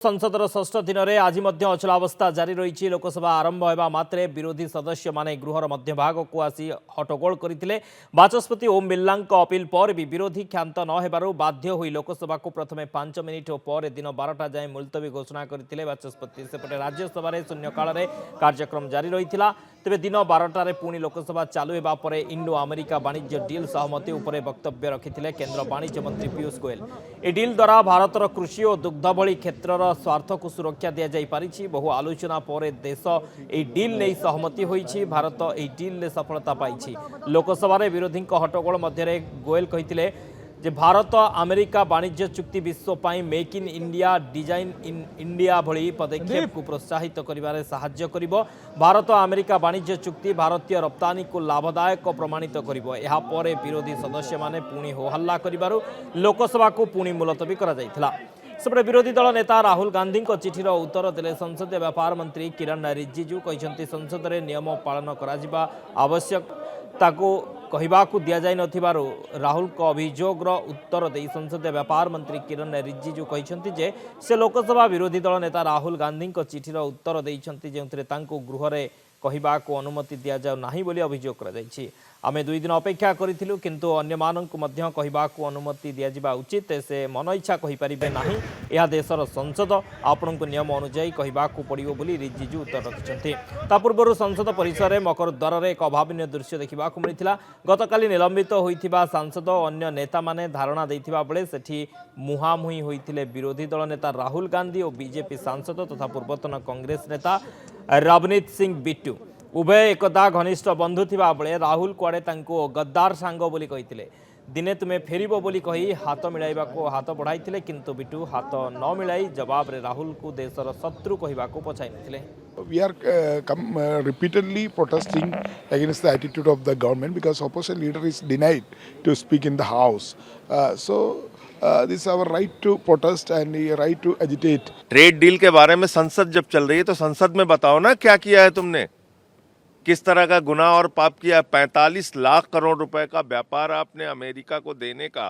संसदर षष्ठ दिन में आज अचलावस्था जारी रही। लोकसभा आरंभ होगा मात्रे विरोधी सदस्य माने गृहर मध्यभाग को आसी हट्टगोल करते। बाचस्पति ओम बिर्ला अपील पर भी विरोधी क्षांत न होबारु बाध्य होई लोकसभा को प्रथमे 5 मिनिट और पर दिन 12टा जाए मुलतवी घोषणा करते बाचस्पति। सेपटे राज्यसभा शून्यकाल कार्यक्रम जारी रही। तेबे दिन 12टारे पुणी लोकसभा चालू होगा पर इंडो अमेरिका वाणिज्य डील सहमति उपर वक्तव्य रखिते केंद्र वाणिज्य मंत्री पीयूष गोयल। ए डील द्वारा भारतर कृषि और दुग्ध भली क्षेत्रर स्वार्थ को सुरक्षा दि जाई। बहु आलोचना पर देश ए डील नहीं सहमति होईछि। भारत ए डील ने सफलता पाई। लोकसभा विरोधी हट्टगोल मध्य गोयल कहिथिले जे भारत अमेरिका वाणिज्य चुक्ति विश्व पाई make in India design in India भली पदक्षेप को प्रोत्साहित करिबारे सहाय्य करिबो। भारत अमेरिका वाणिज्य चुक्ति भारतीय रप्तानी को लाभदायक प्रमाणित करिबो। एहा परे विरोधी सदस्य माने पुणी हो हल्ला करिबारु लोकसभा को पुणी मुलतवी करा जायथिला। सेपटे विरोधी दल नेता राहुल गांधी चिठीर उत्तर देले संसदीय व्यापार मंत्री किरण रिजिजू कहते संसद में नियम पालन करा आवश्यक ताको कहवाकू दि जाई नथिबारु राहुल को अभियोगर उत्तर दे संसदीय व्यापार मंत्री किरण रिजिजू कहते जे से लोकसभा विरोधी दल नेता राहुल गांधी चिठीर उत्तर देइछंती जेउथिरे तांको गृहरे कहवाकू अनुमति दि जाउ नाही बोली अभियोग करा जायछि। आमे 2 दिन अपेक्षा करिथिलु किंतु अन्य माननकु मध्य कहवाकू अनुमति दि जाबा उचित। से मन इच्छा कहि परिबे नाही। यह देशर संसद आपणको नियम अनुसार कहवाकू पड़िबो बोली रिजिजू उत्तर रखिछंती। ता पूर्व संसद परिसर में मकर द्वार एक अभावनीय दृश्य देखा मिलता। गतकाली निलंबित होइथिबा सांसद अन्य नेता माने धारणा देइथिबा बेले सेठी मुहांमुही होइथिले विरोधी दल नेता राहुल गांधी और बीजेपी सांसद तथा पूर्वतन कांग्रेस नेता रवनीत सिंह बिट्टू। उभय एकदा घनिष्ठ बंधु थिबा बेले राहुल कुआडे तांको गद्दार सांग बोली कहिथिले। दिने तुमे फेरिबो बोली कही हाथ मिलाइबा को हाथ बढ़ाइथिले किंतु बिट्टू हाथ न मिलाई जवाब रे राहुल को देशर शत्रु कहबा को पछाइ नथिले। We are repeatedly protesting against the attitude of the government because opposition leader is denied to speak in the house. This is our right to protest and right to agitate. Trade deal के बारे में संसद जब चल रही है तो संसद में बताओ ना क्या किया है तुमने, किस तरह का गुनाह और पाप किया। 45 लाख करोड़ रुपए का व्यापार आपने अमेरिका को देने का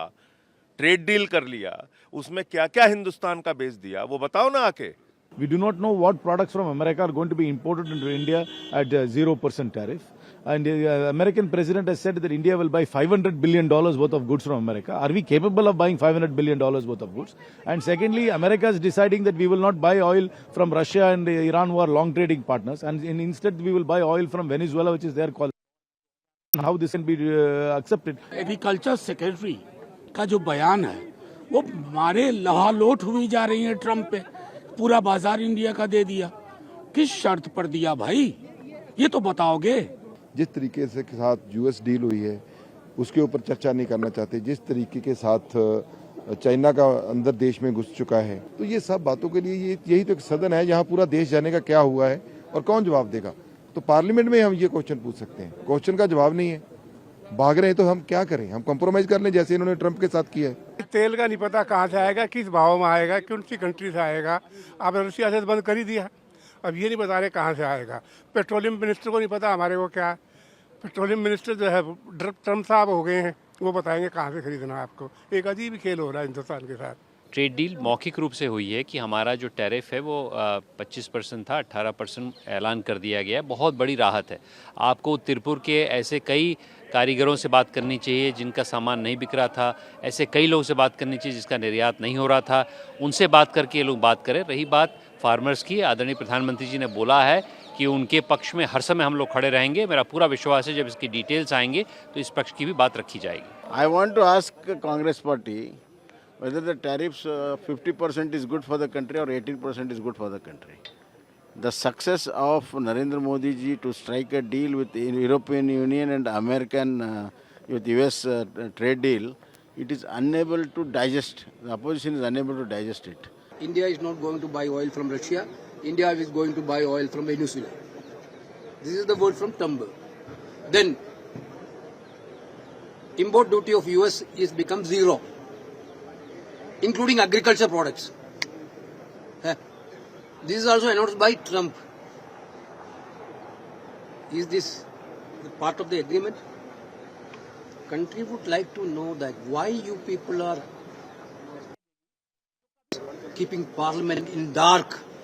ट्रेड डील कर लिया, उसमें क्या क्या हिंदुस्तान का बेच दिया वो बताओ ना आके। We do not know what products from America are going to be imported into India at 0% tariff. And the American president has said that India will buy $500 billion worth of goods from America. Are we capable of buying $500 billion worth of goods? And secondly, America is deciding that we will not buy oil from Russia and Iran, who are long trading partners. And instead, we will buy oil from Venezuela, which is their call. How this can be accepted? Agriculture secretary का जो बयान है वो मारे लहालोट हुई जा रही है। ट्रम्प पे पूरा बाजार इंडिया का दे दिया। किस शर्त पर दिया भाई, ये तो बताओगे। जिस तरीके से के साथ यूएस डील हुई है उसके ऊपर चर्चा नहीं करना चाहते। जिस तरीके के साथ चाइना का अंदर देश में घुस चुका है, तो ये सब बातों के लिए यही तो एक सदन है जहां पूरा देश जाने का क्या हुआ है और कौन जवाब देगा। तो पार्लियामेंट में हम ये क्वेश्चन पूछ सकते हैं, क्वेश्चन का जवाब नहीं है। भाग रहे हैं तो हम क्या करें, हम कॉम्प्रोमाइज कर लें जैसे इन्होंने ट्रंप के साथ किया है। तेल का नहीं पता कहाँ से आएगा, किस भाव में आएगा, कौन सी कंट्री से आएगा। आपने रशिया से बंद कर ही दिया, अब ये नहीं बता रहे कहाँ से आएगा। पेट्रोलियम मिनिस्टर को नहीं पता हमारे को क्या, पेट्रोलियम मिनिस्टर जो है ट्रम्प साहब हो गए हैं, वो बताएंगे कहाँ से खरीदना है आपको। एक अजीब खेल हो रहा है हिंदुस्तान के साथ। ट्रेड डील मौखिक रूप से हुई है कि हमारा जो टैरिफ है वो 25% था, 18% ऐलान कर दिया गया है। बहुत बड़ी राहत है। आपको तिरपुर के ऐसे कई कारीगरों से बात करनी चाहिए जिनका सामान नहीं बिक रहा था, ऐसे कई लोगों से बात करनी चाहिए जिसका निर्यात नहीं हो रहा था, उनसे बात करके ये लोग बात करें। रही बात फार्मर्स की, आदरणीय प्रधानमंत्री जी ने बोला है कि उनके पक्ष में हर समय हम लोग खड़े रहेंगे। मेरा पूरा विश्वास है जब इसकी डिटेल्स आएंगे तो इस पक्ष की भी बात रखी जाएगी। I want to ask Congress party whether the tariffs 50% is good for the country or 18% is good for the country. The success of Narendra Modi ji to strike a deal with the European Union and American with US trade deal, it is unable to digest. The opposition is unable to digest it. India is not going to buy oil from Russia. India is going to buy oil from Venezuela. This is the word from Trump. Then import duty of US is become zero, including agriculture products. This is also announced by Trump. Is this part of the agreement? Country would like to know that why you people are keeping Parliament in dark.